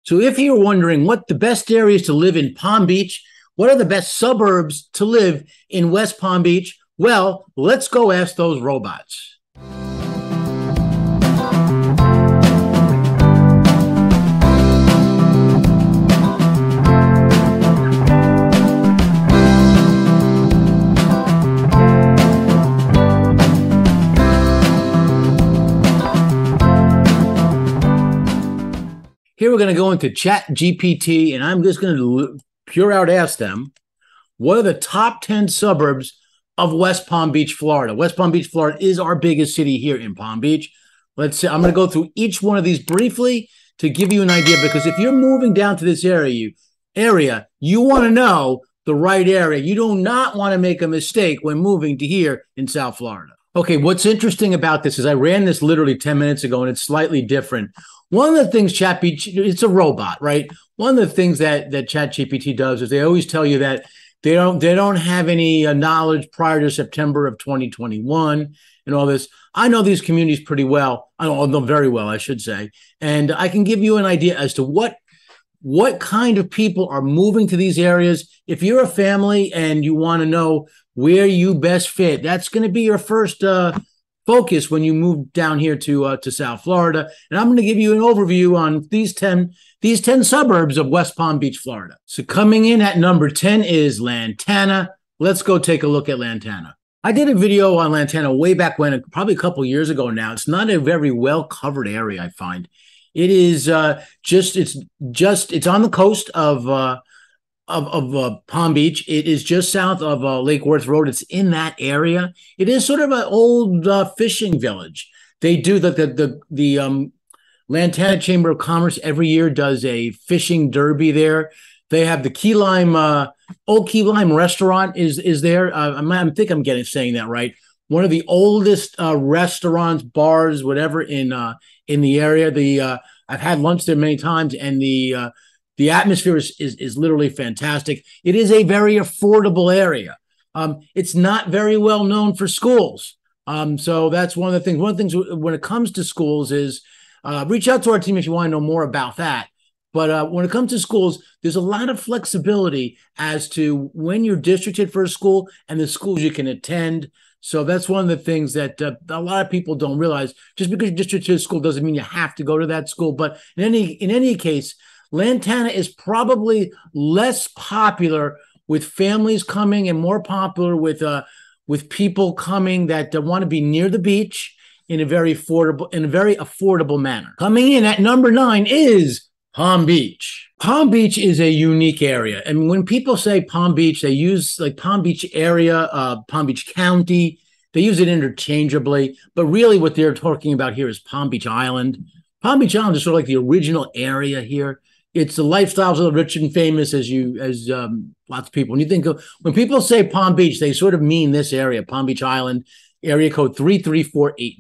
So if you're wondering what the best areas to live in Palm Beach, what are the best suburbs to live in West Palm Beach? Well, let's go ask those robots. Here we're going to go into Chat GPT, and I'm just going to pure out ask them, what are the top 10 suburbs of West Palm Beach, Florida? West Palm Beach, Florida is our biggest city here in Palm Beach. Let's see, I'm going to go through each one of these briefly to give you an idea, because if you're moving down to this area, you want to know the right area. You do not want to make a mistake when moving to here in South Florida. Okay, what's interesting about this is I ran this literally 10 minutes ago, and it's slightly different. One of the things it's a robot, right? One of the things that ChatGPT does is they always tell you that they don't have any knowledge prior to September of 2021 and all this. I know these communities pretty well. I know them very well, I should say, and I can give you an idea as to what kind of people are moving to these areas. If you're a family and you want to know where you best fit, that's going to be your first focus when you move down here to South Florida. And I'm going to give you an overview on these 10 suburbs of West Palm Beach, Florida. So coming in at number 10 is Lantana. Let's go take a look at Lantana. I did a video on Lantana way back when, probably a couple years ago now. It's not a very well covered area, I find. It is it's on the coast of Palm Beach. It is just south of Lake Worth Road. It's in that area. It is sort of an old fishing village. They do the Lantana Chamber of Commerce every year does a fishing derby there. They have the Key Lime, Old Key Lime restaurant is there. I think I'm saying that right. One of the oldest restaurants, bars, whatever in the area. I've had lunch there many times, and the atmosphere is literally fantastic. It is a very affordable area. It's not very well known for schools. So that's one of the things. One of the things when it comes to schools is reach out to our team if you want to know more about that. But when it comes to schools, there's a lot of flexibility as to when you're districted for a school and the schools you can attend. So that's one of the things that a lot of people don't realize. Just because you're districted to a school doesn't mean you have to go to that school. But in any case, Lantana is probably less popular with families coming and more popular with people coming that want to be near the beach in a very affordable manner. Coming in at number 9 is Palm Beach. Palm Beach is a unique area. And when people say Palm Beach, they use like Palm Beach area, Palm Beach County. They use it interchangeably. But really what they're talking about here is Palm Beach Island. Palm Beach Island is sort of like the original area here. It's the lifestyles of the rich and famous, as lots of people. When people say Palm Beach, they sort of mean this area, Palm Beach Island, area code 33480.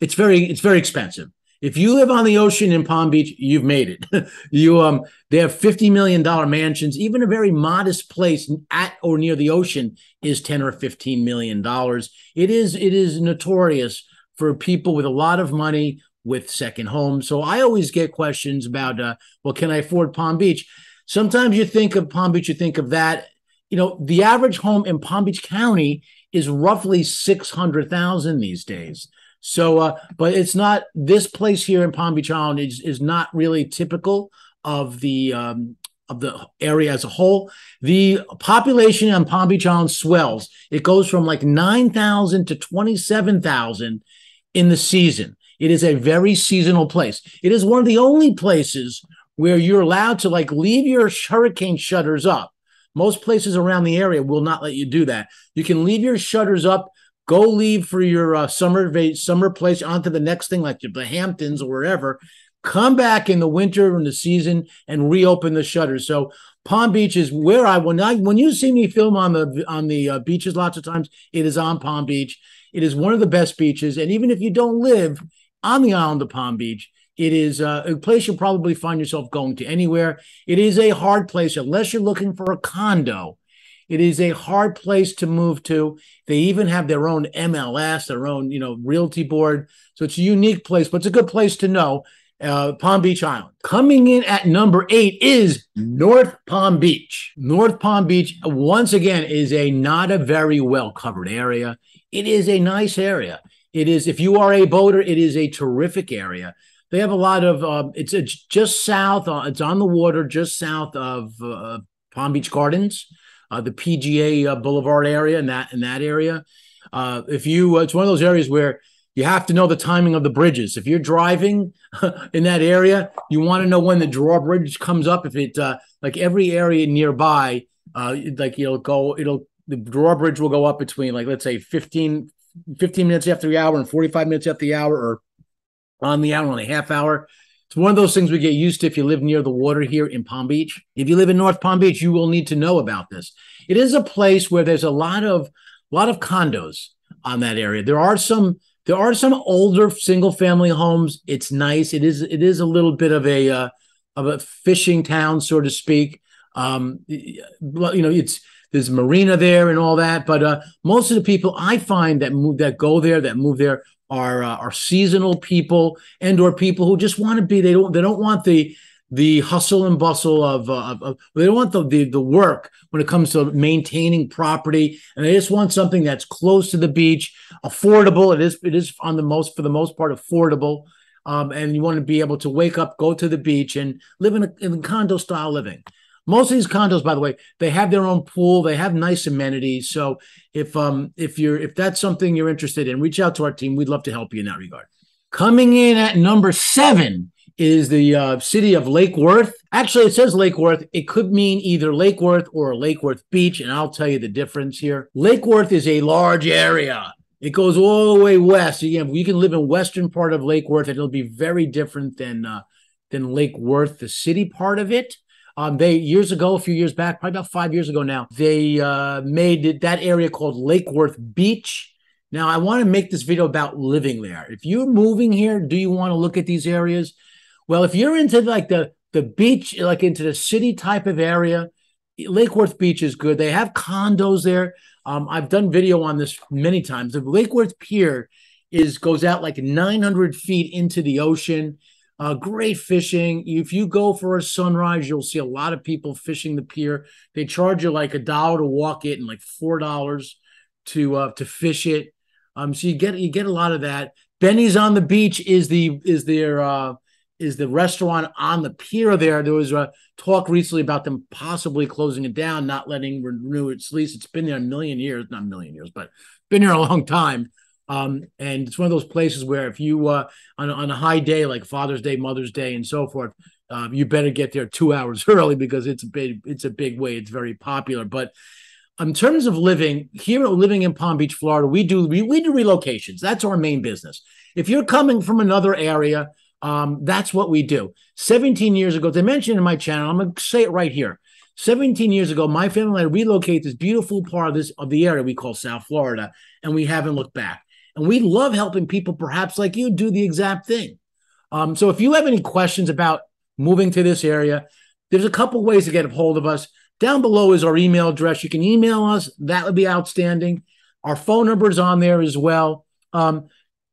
It's very expensive. If you live on the ocean in Palm Beach, you've made it. They have $50 million mansions. Even a very modest place at or near the ocean is $10 or $15 million. It is notorious for people with a lot of money with second homes. So I always get questions about, can I afford Palm Beach? Sometimes you think of Palm Beach, you think of that. The average home in Palm Beach County is roughly $600,000 these days. So, but it's not, this place here in Palm Beach Island is not really typical of the area as a whole. The population on Palm Beach Island swells. It goes from like 9,000 to 27,000 in the season. It is a very seasonal place. It is one of the only places where you're allowed to leave your hurricane shutters up. Most places around the area will not let you do that. You can leave your shutters up, go leave for your summer place onto the next thing, like the Hamptons or wherever, come back in the winter in the season and reopen the shutters. So Palm Beach is where when you see me film on the beaches lots of times, it is on Palm Beach. It is one of the best beaches. And even if you don't live on the island of Palm Beach, it is a place you'll probably find yourself going to anywhere. It is a hard place unless you're looking for a condo. It is a hard place to move to. They even have their own MLS, their own, Realty board. So it's a unique place, but it's a good place to know. Palm Beach Island. Coming in at number 8 is North Palm Beach. North Palm Beach, once again, is not a very well-covered area. It is a nice area. It is, if you are a boater, it is a terrific area. They have a lot of, it's just south, it's on the water, just south of Palm Beach Gardens, the PGA Boulevard area, in that area. It's one of those areas where you have to know the timing of the bridges. If you're driving in that area, you want to know when the drawbridge comes up. If it like every area nearby, the drawbridge will go up between, like, let's say 15 minutes after the hour and 45 minutes after the hour, or on the hour, on a half hour. It's one of those things we get used to if you live near the water here in Palm Beach. If you live in North Palm Beach, you will need to know about this. It is a place where there's a lot of condos on that area. There are some older single family homes. It's nice. It is a little bit of a fishing town, so to speak. There's marina there and all that, but most of the people I find that move there are seasonal people, and or people who just want to be. They don't want the hustle and bustle of they don't want the work when it comes to maintaining property, and they just want something that's close to the beach, affordable. It is for the most part affordable, and you want to be able to wake up, go to the beach, and live in condo style living. Most of these condos, by the way, they have their own pool. They have nice amenities. So if that's something you're interested in, reach out to our team. We'd love to help you in that regard. Coming in at number 7 is the city of Lake Worth. Actually, it says Lake Worth. It could mean either Lake Worth or Lake Worth Beach, and I'll tell you the difference here. Lake Worth is a large area. It goes all the way west. You can live in western part of Lake Worth, and it'll be very different than Lake Worth, the city part of it. Years ago, a few years back, probably about 5 years ago now, they made that area called Lake Worth Beach. Now, I want to make this video about living there. If you're moving here, do you want to look at these areas? Well, if you're into like the beach, like into the city type of area, Lake Worth Beach is good. They have condos there. I've done video on this many times. The Lake Worth Pier goes out like 900 feet into the ocean. Great fishing. If you go for a sunrise, you'll see a lot of people fishing the pier. They charge you like $1 to walk it and like $4 to fish it. So you get a lot of that. Benny's on the Beach is the restaurant on the pier there. There was a talk recently about them possibly closing it down, not letting renew its lease. It's been there a million years, not a million years, but been there a long time. And it's one of those places where if you on a high day like Father's Day, Mother's Day, and so forth, you better get there 2 hours early because it's a big way. It's very popular. But in terms of living in Palm Beach, Florida, we do relocations. That's our main business. If you're coming from another area, that's what we do. 17 years ago, they mentioned in my channel, I'm going to say it right here. 17 years ago, my family and I relocated this beautiful part of the area we call South Florida, and we haven't looked back. And we love helping people, perhaps like you, do the exact thing. So if you have any questions about moving to this area, there's a couple ways to get a hold of us. Down below is our email address. You can email us. That would be outstanding. Our phone number is on there as well.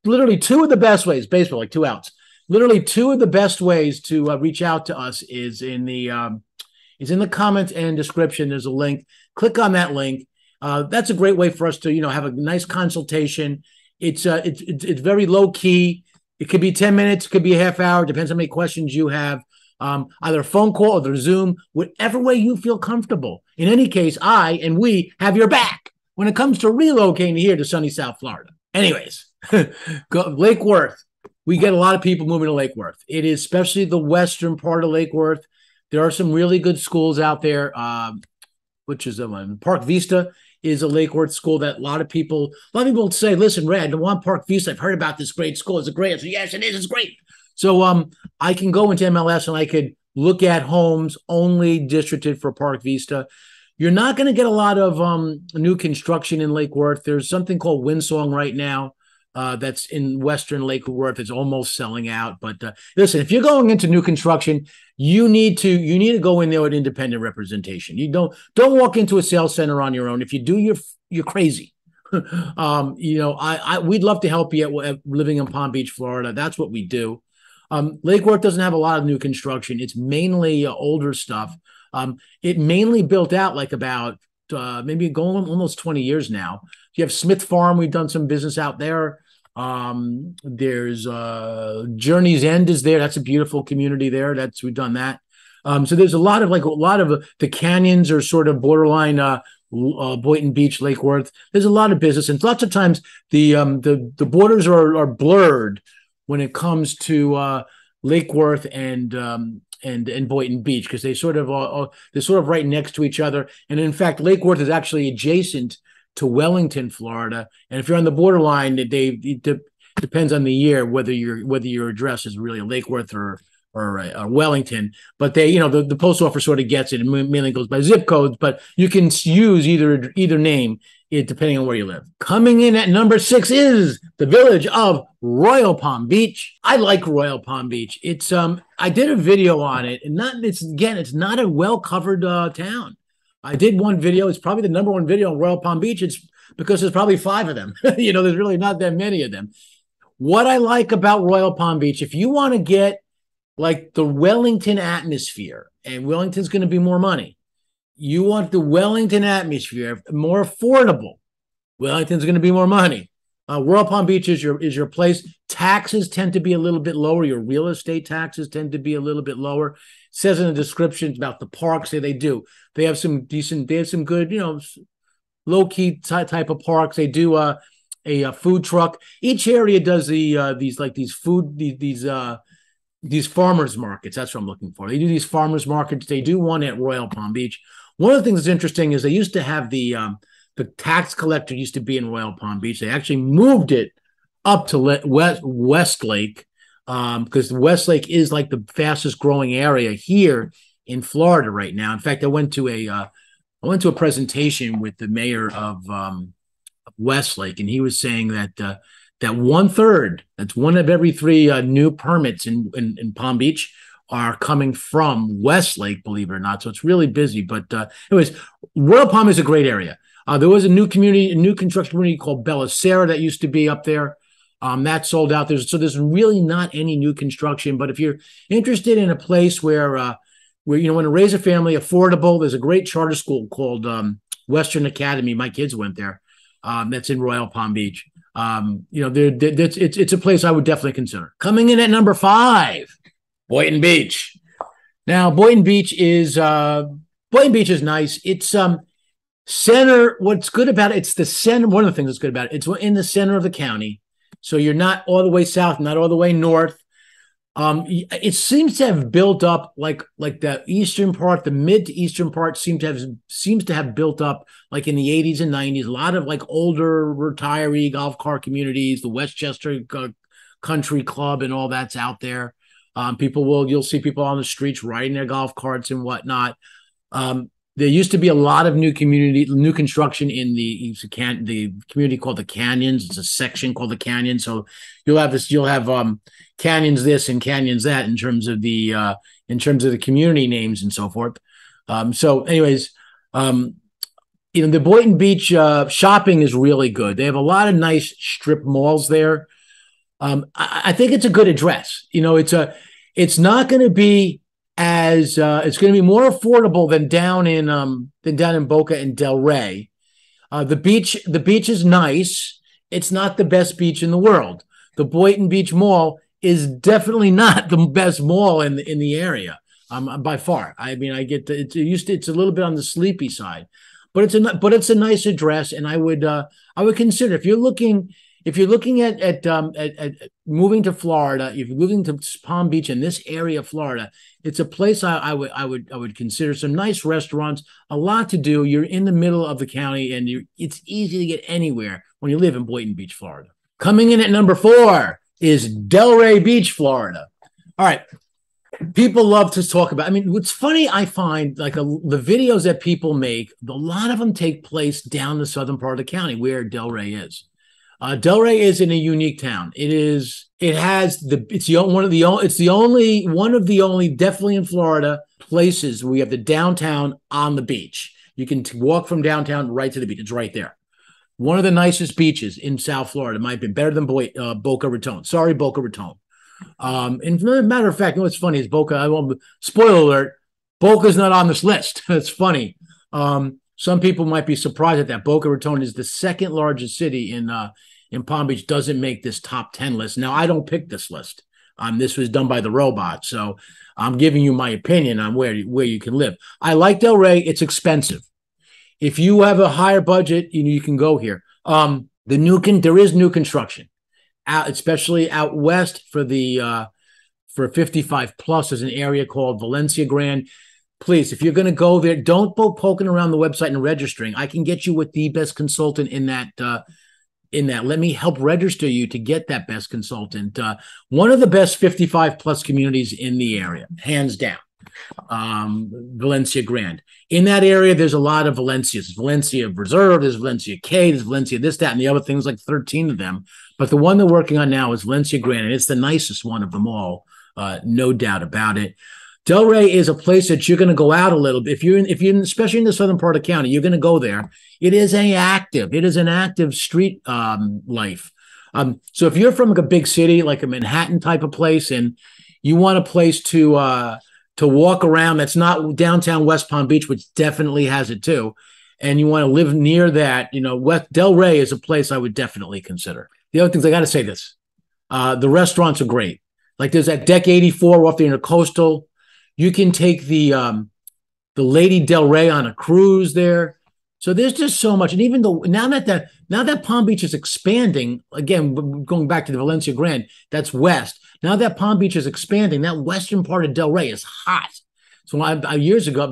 Literally two of the best ways, basically like 2 outs. Literally two of the best ways to reach out to us is in the comments and description. There's a link. Click on that link. That's a great way for us to have a nice consultation. It's very low key. It could be 10 minutes, it could be a half hour, depends how many questions you have. Either a phone call or the Zoom, whatever way you feel comfortable. In any case, we have your back when it comes to relocating here to sunny South Florida. Anyways, Lake Worth. We get a lot of people moving to Lake Worth. It is especially the western part of Lake Worth. There are some really good schools out there, which is Park Vista is a Lake Worth school that a lot of people say, listen, Ray, I want Park Vista. I've heard about this great school. It's a great. So yes, it is. It's great. So I can go into MLS and I could look at homes only districted for Park Vista. You're not going to get a lot of new construction in Lake Worth. There's something called Windsong right now. that's in Western Lake Worth. It's almost selling out. But listen, if you're going into new construction, you need to go in there with independent representation. You don't walk into a sales center on your own. If you do, you're crazy. We'd love to help you at living in Palm Beach, Florida. That's what we do. Lake Worth doesn't have a lot of new construction. It's mainly older stuff. It mainly built out like about maybe going almost 20 years now. You have Smith Farm. We've done some business out there. There's Journey's End is there. That's a beautiful community there. We've done that. So there's a lot of the canyons are sort of borderline Boynton Beach, Lake Worth. There's a lot of business, and lots of times the borders are blurred when it comes to Lake Worth and Boynton Beach, because they're sort of right next to each other. And in fact, Lake Worth is actually adjacent to Wellington, Florida. And if you're on the borderline, it depends on the year whether your address is really Lake Worth or Wellington. But the post office sort of gets it, and mainly goes by zip codes. But you can use either name, depending on where you live. Coming in at number 6 is the village of Royal Palm Beach. I like Royal Palm Beach. It's I did a video on it, and it's not a well covered town. I did one video. It's probably the number one video on Royal Palm Beach. It's because there's probably 5 of them. There's really not that many of them. What I like about Royal Palm Beach, if you want to get like the Wellington atmosphere, and Wellington's going to be more money. You want the Wellington atmosphere, more affordable. Wellington's going to be more money. Royal Palm Beach is your place. Taxes tend to be a little bit lower. Your real estate taxes tend to be a little bit lower. It says in the description about the parks that they do. They have some good, low key type of parks. They do a food truck. Each area does these farmers markets. That's what I'm looking for. They do these farmers markets. They do one at Royal Palm Beach. One of the things that's interesting is they used to have the tax collector used to be in Royal Palm Beach. They actually moved it up to Westlake because Westlake is like the fastest growing area here in Florida right now. In fact, I went to a presentation with the mayor of Westlake, and he was saying that that 1/3, that's one of every 3 new permits in Palm Beach are coming from Westlake, believe it or not. So it's really busy. But anyways, Royal Palm is a great area. There was a new construction community called Belisara that used to be up there. That sold out. There's really not any new construction. But if you're interested in a place where you want to raise a family, affordable, there's a great charter school called Western Academy. My kids went there. That's in Royal Palm Beach. It's a place I would definitely consider. Coming in at number 5, Boynton Beach. Now, Boynton Beach is nice. It's center. What's good about it? It's the center. One of the things that's good about it, it's in the center of the county, so you're not all the way south, not all the way north. It seems to have built up like the eastern part, the mid to eastern part seems to have built up like in the 80s and 90s. A lot of like older retiree golf cart communities, the Westchester Country Club, and all that's out there. You'll see people on the streets riding their golf carts and whatnot. There used to be a lot of new construction in the community called the Canyons. It's a section called the Canyons. So you'll have canyons this and canyons that in terms of the community names and so forth. So anyways, the Boynton Beach shopping is really good. They have a lot of nice strip malls there. I think it's a good address. It's not going to be it's going to be more affordable than down in Boca and Delray. The beach is nice. It's not the best beach in the world. The Boynton Beach Mall is definitely not the best mall in the area, by far. I mean, it's a little bit on the sleepy side, but it's a nice address, and I would consider if you're looking at moving to Florida, if you're moving to Palm Beach in this area of Florida, it's a place I would consider. Some nice restaurants, a lot to do. You're in the middle of the county, and it's easy to get anywhere when you live in Boynton Beach, Florida. Coming in at number 4 is Delray Beach, Florida. All right. People love to talk about, I mean, what's funny, I find like the videos that people make, a lot of them take place down the southern part of the county where Delray is. Delray is in a unique town. It is. It has the. It's the one of the. It's the only one of the only, definitely in Florida, places where we have the downtown on the beach. You can walk from downtown right to the beach. It's right there. One of the nicest beaches in South Florida. Might be better than Boca Raton. Sorry, Boca Raton. And matter of fact, you know what's funny is Boca. I won't. Spoiler alert: Boca's not on this list. It's funny. Some people might be surprised at that. Boca Raton is the second largest city in Palm Beach. Doesn't make this top 10 list. Now, I don't pick this list. This was done by the robot, so I'm giving you my opinion on where you can live. I like Delray. It's expensive. If you have a higher budget, you can go here. There is new construction, especially out west for 55 plus. There's an area called Valencia Grand. Please, if you're going to go there, don't go poking around the website and registering. I can get you with the best consultant in that. Let me help register you to get that best consultant. One of the best 55 plus communities in the area, hands down. Valencia Grand. In that area, there's a lot of Valencias. There's Valencia Reserve, there's Valencia K, there's Valencia this, that, and the other things, like 13 of them. But the one they're working on now is Valencia Grand, and it's the nicest one of them all, no doubt about it. Delray is a place that you're going to go out a little bit. If you're especially in the southern part of the county, you're going to go there. It is an active street life. So if you're from like a big city, like a Manhattan type of place, and you want a place to walk around that's not downtown West Palm Beach, which definitely has it too, and you want to live near that, Delray is a place I would definitely consider. The other things, I got to say this, the restaurants are great. Like there's that Deck 84 off the Intercoastal. You can take the Lady Delray on a cruise there. So there's just so much. And even though now that Palm Beach is expanding, again, going back to the Valencia Grand, that's west. Now that Palm Beach is expanding, that western part of Delray is hot. So a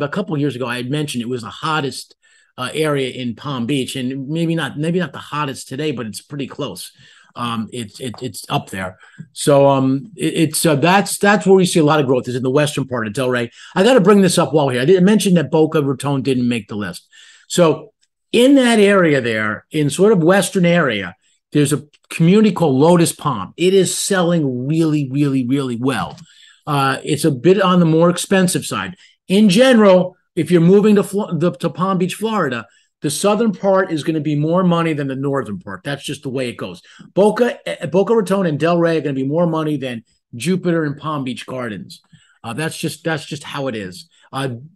couple of years ago, I had mentioned it was the hottest area in Palm Beach, and maybe not the hottest today, but it's pretty close. It's up there. So that's where we see a lot of growth, is in the western part of Delray. I got to bring this up while we're here. I didn't mention that Boca Raton didn't make the list. So in that area there, in sort of western area, there's a community called Lotus Palm. It is selling really, really, really well. It's a bit on the more expensive side. In general, if you're moving to Palm Beach, Florida, the southern part is going to be more money than the northern part. That's just the way it goes. Boca Raton and Delray are going to be more money than Jupiter and Palm Beach Gardens. That's just how it is.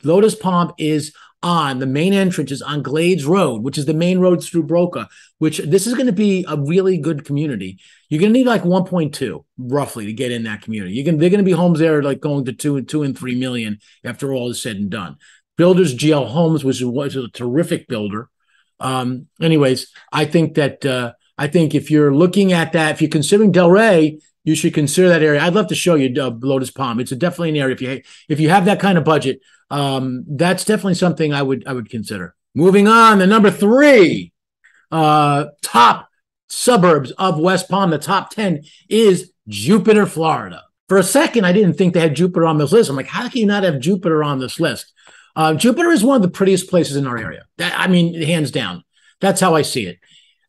Lotus Palm is on the main entrance is on Glades Road, which is the main road through Boca, which this is going to be a really good community. You're going to need like 1.2 roughly to get in that community. They're going to be homes there like going to 2 and 3 million after all is said and done. Builders GL Homes, which was a terrific builder. Anyways, I think if you're looking at that, if you're considering Delray, you should consider that area. I'd love to show you Lotus Palm. It's definitely an area if you have that kind of budget. That's definitely something I would consider. Moving on, the number 3 top suburbs of West Palm. The top 10 is Jupiter, Florida. For a second, I didn't think they had Jupiter on this list. I'm like, how can you not have Jupiter on this list? Jupiter is one of the prettiest places in our area. Hands down. That's how I see it.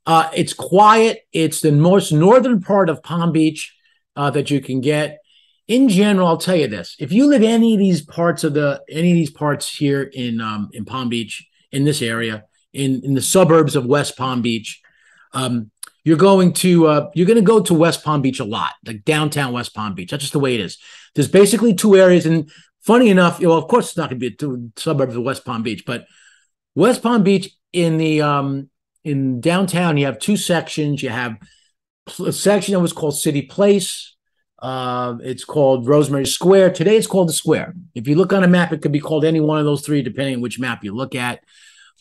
It's quiet. It's the most northern part of Palm Beach that you can get. In general, I'll tell you this: if you live any of these parts here in Palm Beach, in this area, in the suburbs of West Palm Beach, you're going to go to West Palm Beach a lot, like downtown West Palm Beach. That's just the way it is. There's basically 2 areas, and funny enough, of course, it's not going to be 2 suburbs of West Palm Beach, but West Palm Beach in downtown, you have 2 sections. You have a section that was called City Place. It's called Rosemary Square. Today it's called the Square. If you look on a map, it could be called any one of those 3, depending on which map you look at.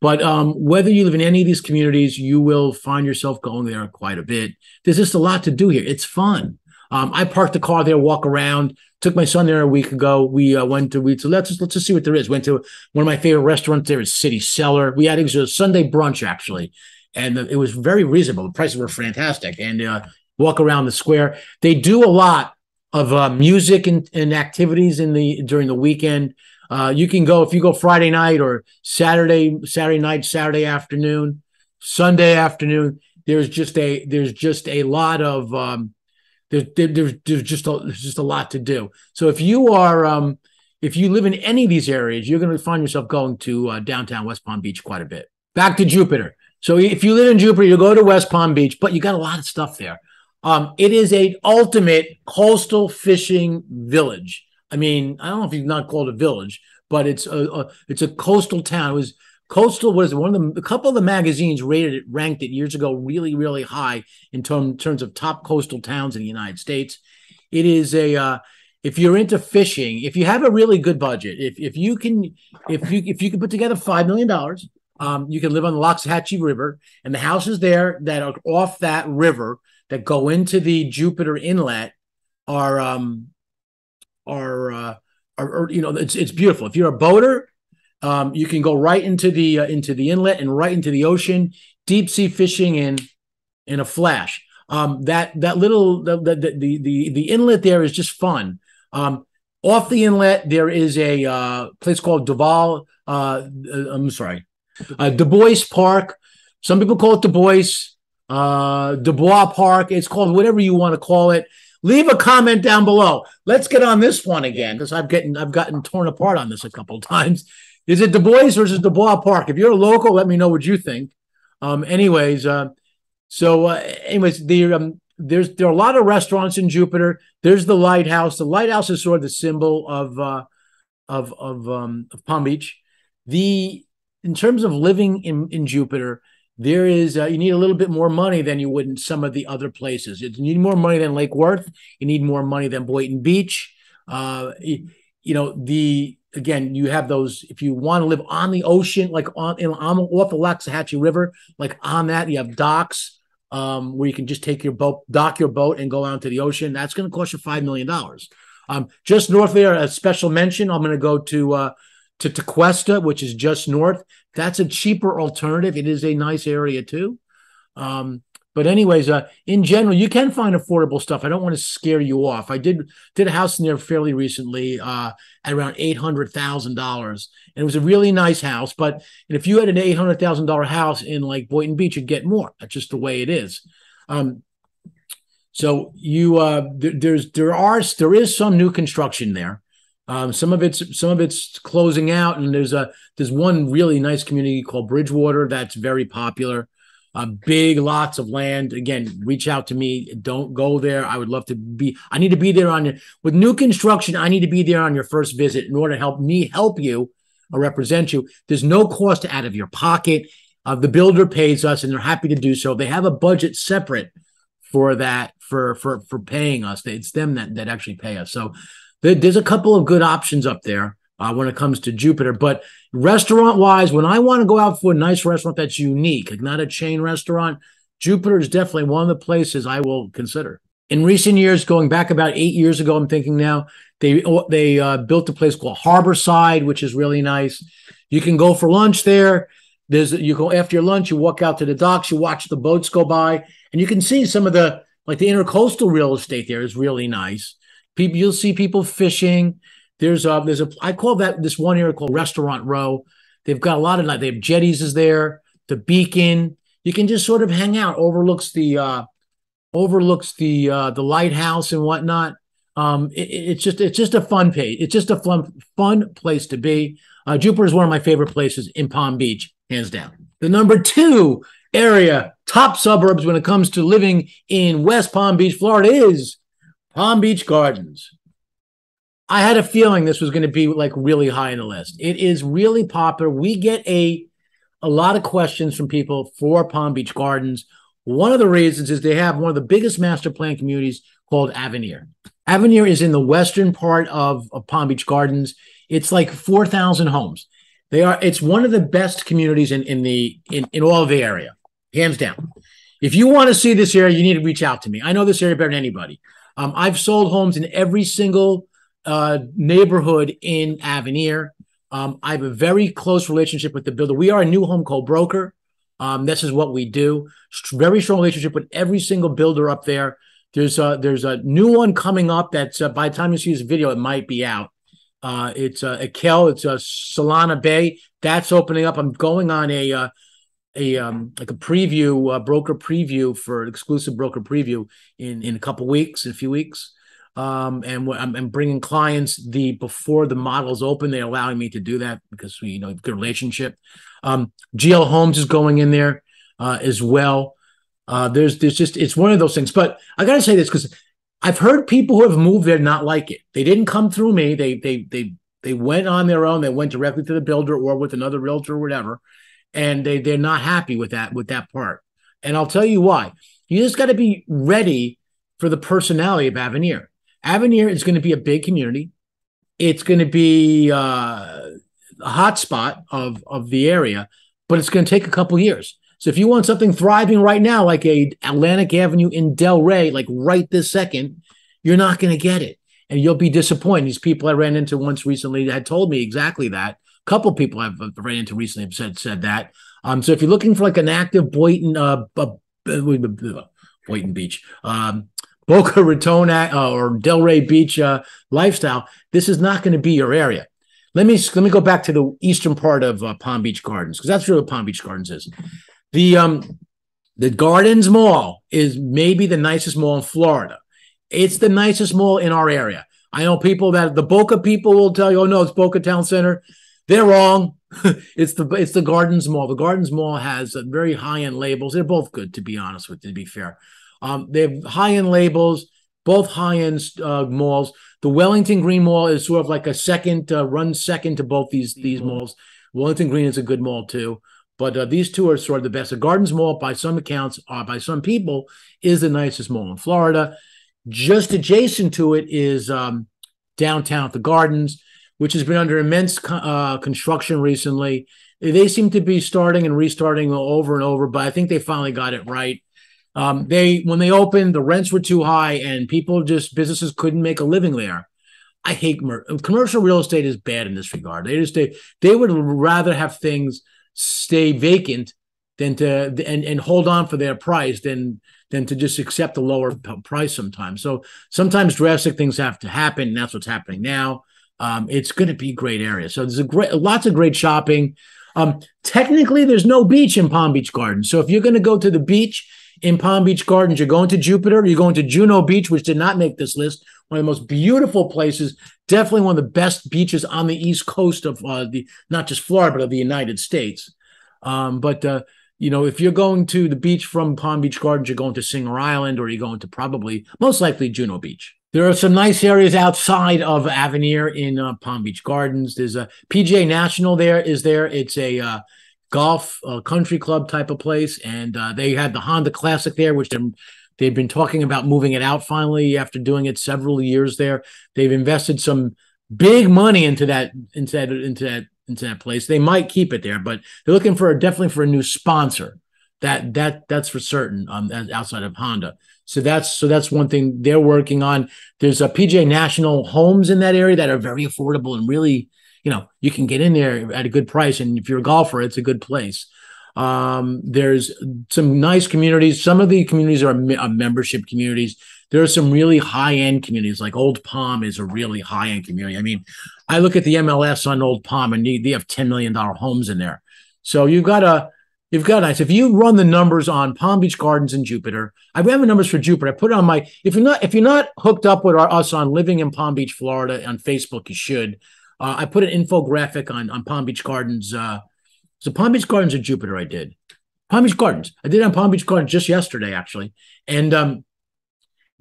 But whether you live in any of these communities, you will find yourself going there quite a bit. There's just a lot to do here. It's fun. I parked the car there, walk around. Took my son there a week ago. We let's just see what there is. Went to one of my favorite restaurants there is City Cellar. We had a Sunday brunch actually, and it was very reasonable. The prices were fantastic. And walk around the square. They do a lot of music and activities during the weekend. You can go if you go Friday night or Saturday night, Saturday afternoon, Sunday afternoon. there's just a lot of there's just a lot to do. So if you live in any of these areas, you're going to find yourself going to downtown West Palm Beach quite a bit. Back to Jupiter. So if you live in Jupiter, you go to West Palm Beach, but you got a lot of stuff there. It is a ultimate coastal fishing village. I mean, I don't know if it's not called a village, but it's a coastal town. It was coastal was a couple of the magazines ranked it years ago really, really high in terms of top coastal towns in the United States. It is if you're into fishing, if you have a really good budget, if you can put together $5 million, you can live on the Loxahatchee River, and the houses there that are off that river that go into the Jupiter Inlet are it's beautiful. If you're a boater, you can go right into the inlet and right into the ocean, deep sea fishing in a flash. The inlet there is just fun. Off the inlet, there is a place called Du Bois Park. Some people call it Du Bois Park. It's called whatever you want to call it. Leave a comment down below. Let's get on this one again because I've gotten torn apart on this a couple of times. Is it Du Bois versus Du Bois Park? If you're a local, let me know what you think. There are a lot of restaurants in Jupiter. There's the lighthouse. The lighthouse is sort of the symbol of Palm Beach. In terms of living in Jupiter, there is you need a little bit more money than you would in some of the other places. You need more money than Lake Worth. You need more money than Boynton Beach. Again, you have those. If you want to live on the ocean, like off the Loxahatchee River, like on that, you have docks where you can just take your boat, dock your boat, and go out to the ocean. That's going to cost you $5 million. Just north there, a special mention. I'm going to go to Tequesta, which is just north. That's a cheaper alternative. It is a nice area too. But anyways, in general, you can find affordable stuff. I don't want to scare you off. I did a house in there fairly recently at around $800,000. And it was a really nice house. But if you had an $800,000 house in like Boynton Beach, you'd get more. That's just the way it is. So there is some new construction there. Some of it's closing out, and there's one really nice community called Bridgewater that's very popular. Big lots of land. Again, reach out to me. Don't go there. I would love to be. I need to be there with new construction. I need to be there on your first visit in order to help you or represent you. There's no cost out of your pocket. The builder pays us, and they're happy to do so. They have a budget separate for that for paying us. It's them that actually pay us. So there's a couple of good options up there when it comes to Jupiter. But restaurant-wise, when I want to go out for a nice restaurant that's unique, like not a chain restaurant, Jupiter is definitely one of the places I will consider. In recent years, going back about 8 years ago, I'm thinking now, they built a place called Harborside, which is really nice. You can go for lunch there. You go after your lunch, you walk out to the docks, you watch the boats go by, and you can see some of the intercoastal real estate there is really nice. You'll see people fishing. I call this one area called Restaurant Row. They've got a lot of they have jetties is there, the Beacon. You can just sort of hang out, overlooks the lighthouse and whatnot. It's just a fun page. It's just a fun place to be. Jupiter is one of my favorite places in Palm Beach, hands down. The number 2 area, top suburbs when it comes to living in West Palm Beach, Florida, is Palm Beach Gardens. I had a feeling this was going to be like really high on the list. It is really popular. We get a lot of questions from people for Palm Beach Gardens. One of the reasons is they have one of the biggest master plan communities called Avenir. Avenir is in the western part of Palm Beach Gardens. It's like 4,000 homes. It's one of the best communities in all of the area, hands down. If you want to see this area, you need to reach out to me. I know this area better than anybody. I've sold homes in every single neighborhood in Avenir. I have a very close relationship with the builder. We are a new home co-broker. This is what we do. Very strong relationship with every single builder up there. There's a new one coming up that's by the time you see this video, it might be out. It's a Solana Bay. That's opening up. I'm going on like a preview, broker preview for exclusive broker preview in a couple weeks, in a few weeks. And I'm bringing clients before the models open. They're allowing me to do that because we, have a good relationship. GL Homes is going in there as well. There's just, it's one of those things. But I got to say this because I've heard people who have moved there not like it. They didn't come through me. They went on their own. They went directly to the builder or with another realtor or whatever, and they're not happy with that part. And I'll tell you why. You just got to be ready for the personality of Avenir. Avenir is going to be a big community. It's going to be a hot spot of the area, but it's going to take a couple years. So if you want something thriving right now, like a Atlantic Avenue in Delray, like right this second, you're not going to get it. And you'll be disappointed. These people I ran into once recently had told me exactly that. A couple of people I've ran into recently have said that. So if you're looking for like an active Boynton Beach, Boca Raton or Delray Beach lifestyle, this is not going to be your area. Let me go back to the eastern part of Palm Beach Gardens, because that's really what Palm Beach Gardens is. The Gardens Mall is maybe the nicest mall in Florida. It's the nicest mall in our area. I know people the Boca people will tell you, oh no, it's Boca Town Center. They're wrong. It's the Gardens Mall. The Gardens Mall has very high-end labels. They're both good, to be honest with you, to be fair. They have high-end labels, both high-end malls. The Wellington Green Mall is sort of like a second, runs second to both these malls. Wellington Green is a good mall too. But these two are sort of the best. The Gardens Mall, by some accounts, by some people, is the nicest mall in Florida. Just adjacent to it is downtown at the Gardens, which has been under immense construction recently. They seem to be starting and restarting over and over, but I think they finally got it right. When they opened, the rents were too high, and businesses couldn't make a living there. I hate commercial real estate is bad in this regard. They would rather have things stay vacant than to hold on for their price than to just accept a lower price sometimes. So sometimes drastic things have to happen, and that's what's happening now. It's going to be a great area. So there's lots of great shopping. Technically, there's no beach in Palm Beach Gardens. So if you're going to go to the beach in Palm Beach Gardens, you're going to Jupiter, you're going to Juno Beach, which did not make this list. One of the most beautiful places, definitely one of the best beaches on the East Coast of not just Florida, but of the United States. If you're going to the beach from Palm Beach Gardens, you're going to Singer Island, or you're going to most likely Juno Beach. There are some nice areas outside of Avenir in Palm Beach Gardens. There's a PGA National is there. It's a golf country club type of place, and they had the Honda Classic there, which they've been talking about moving it out finally after doing it several years there. They've invested some big money into that place. They might keep it there, but they're looking definitely for a new sponsor. That's for certain. Outside of Honda. So that's one thing they're working on. There's a PGA National homes in that area that are very affordable and really, you can get in there at a good price. And if you're a golfer, it's a good place. There's some nice communities. Some of the communities are membership communities. There are some really high-end communities, like Old Palm is a really high-end community. I mean, I look at the MLS on Old Palm, and they have $10 million homes in there. So you've got nice. If you run the numbers on Palm Beach Gardens and Jupiter, I have the numbers for Jupiter. I put it on if you're not hooked up with us on Living in Palm Beach, Florida on Facebook, you should. I put an infographic on Palm Beach Gardens. So Palm Beach Gardens or Jupiter, I did. Palm Beach Gardens. I did on Palm Beach Gardens just yesterday, actually. And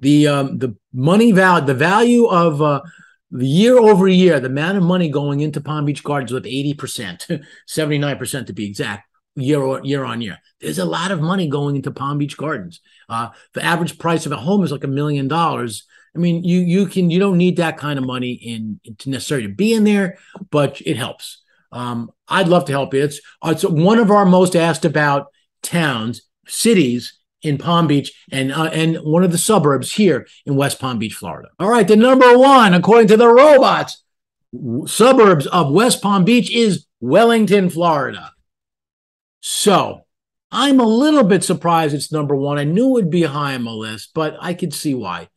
the money value, the value of the year over year, the amount of money going into Palm Beach Gardens with 80%, 79% to be exact, year on year. There's a lot of money going into Palm Beach Gardens. The average price of a home is like $1 million. I mean, you don't need that kind of money to necessarily be in there, but it helps. I'd love to help you. It's one of our most asked about cities in Palm Beach and one of the suburbs here in West Palm Beach, Florida. All right, the number one, according to the robots, suburbs of West Palm Beach is Wellington, Florida. So I'm a little bit surprised it's number one. I knew it would be high on my list, but I could see why.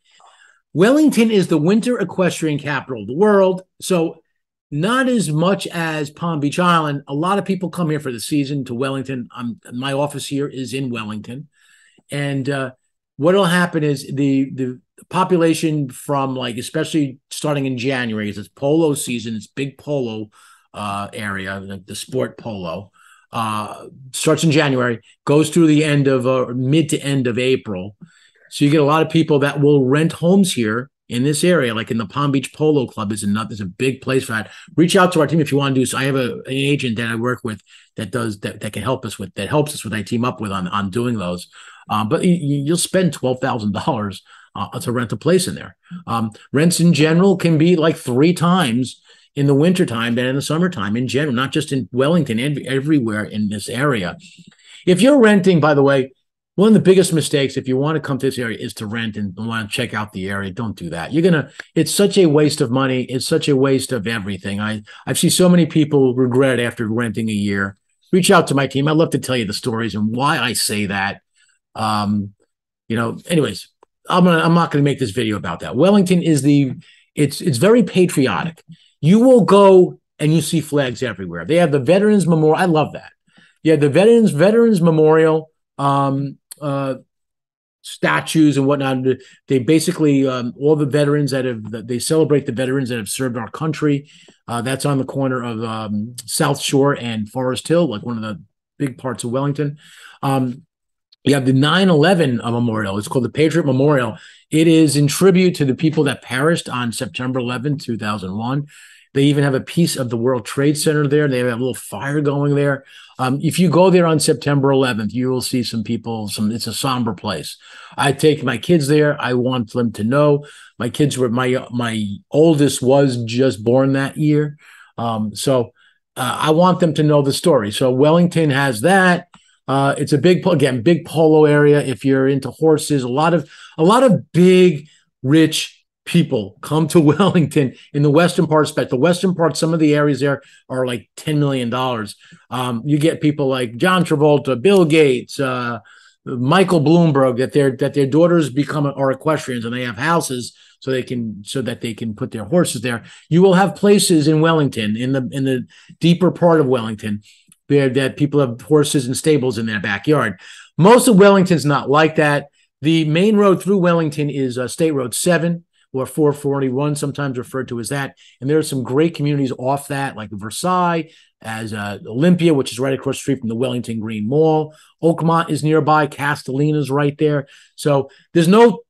Wellington is the winter equestrian capital of the world. So Not as much as Palm Beach Island. A lot of people come here for the season to Wellington. My office here is in Wellington, and what'll happen is the population from, like, especially starting in January, is it's polo season. It's big polo area, like the sport polo. Starts in January, goes through the end of mid to end of April. So you get a lot of people that will rent homes here in this area, like in the Palm Beach Polo Club is a big place for that. Reach out to our team if you want to do so. I have an agent that I work with that does that can help us with that helps us with. I team up with on doing those. But you'll spend $12,000 to rent a place in there. Rents in general can be like 3 times in the wintertime than in the summertime in general, not just in Wellington, everywhere in this area. If you're renting, by the way, one of the biggest mistakes, if you want to come to this area, is to rent and want to check out the area. Don't do that. It's such a waste of money. It's such a waste of everything. I've seen so many people regret after renting a year. Reach out to my team. I'd love to tell you the stories and why I say that. Anyways, I'm not going to make this video about that. Wellington is it's very patriotic. You will go and you see flags everywhere. They have the Veterans Memorial. I love that. Yeah, the Veterans Memorial statues and whatnot. They basically all the veterans they celebrate the veterans that have served our country. That's on the corner of South Shore and Forest Hill, like one of the big parts of Wellington. You have the 9/11 memorial. It's called the Patriot Memorial. It is in tribute to the people that perished on September 11, 2001. They even have a piece of the World Trade Center there. They have a little fire going there. If you go there on September 11th, you will see some people. It's a somber place. I take my kids there. I want them to know. My kids were my oldest was just born that year, so I want them to know the story. So Wellington has that. It's a big polo area. If you're into horses, a lot of big, rich people come to Wellington in the western part. The western part, some of the areas there are like $10 million. You get people like John Travolta, Bill Gates, Michael Bloomberg, that their daughters are equestrians and they have houses so that they can put their horses there. You will have places in Wellington, in the deeper part of Wellington, that people have horses and stables in their backyard. Most of Wellington's not like that. The main road through Wellington is State Road 7, or 441, sometimes referred to as that. And there are some great communities off that, like Versailles, as Olympia, which is right across the street from the Wellington Green Mall. Oakmont is nearby. Castellina's right there. So there's no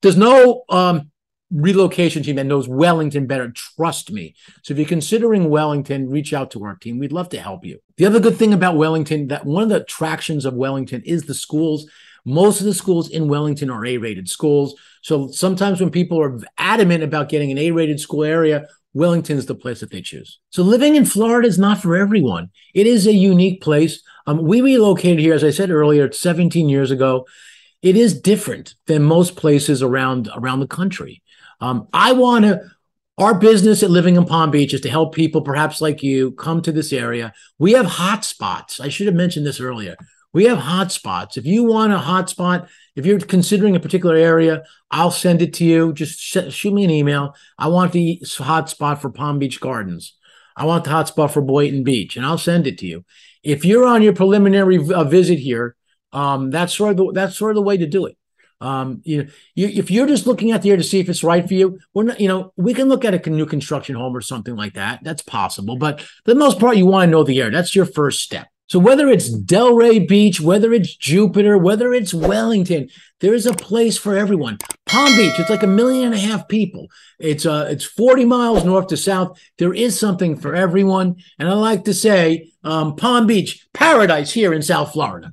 relocation team that knows Wellington better. Trust me. So if you're considering Wellington, reach out to our team. We'd love to help you. The other good thing about Wellington, that one of the attractions of Wellington is the schools. Most of the schools in Wellington are A-rated schools. So sometimes when people are adamant about getting an A-rated school area, Wellington is the place that they choose. So living in Florida is not for everyone. It is a unique place. We relocated here, as I said earlier, 17 years ago. It is different than most places around the country. Our business at Living in Palm Beach is to help people, perhaps like you, come to this area. We have hot spots. I should have mentioned this earlier. We have hot spots. If you want a hot spot, if you're considering a particular area, I'll send it to you. Just shoot me an email. I want the hot spot for Palm Beach Gardens. I want the hot spot for Boynton Beach, and I'll send it to you. If you're on your preliminary visit here, that's sort of the way to do it. If you're just looking at the area to see if it's right for you, we can look at a new construction home or something like that. That's possible, but for the most part, you want to know the area. That's your first step. So whether it's Delray Beach, whether it's Jupiter, whether it's Wellington, there is a place for everyone. Palm Beach, it's like 1.5 million people. It's 40 miles north to south. There is something for everyone. And I like to say, Palm Beach, paradise here in South Florida.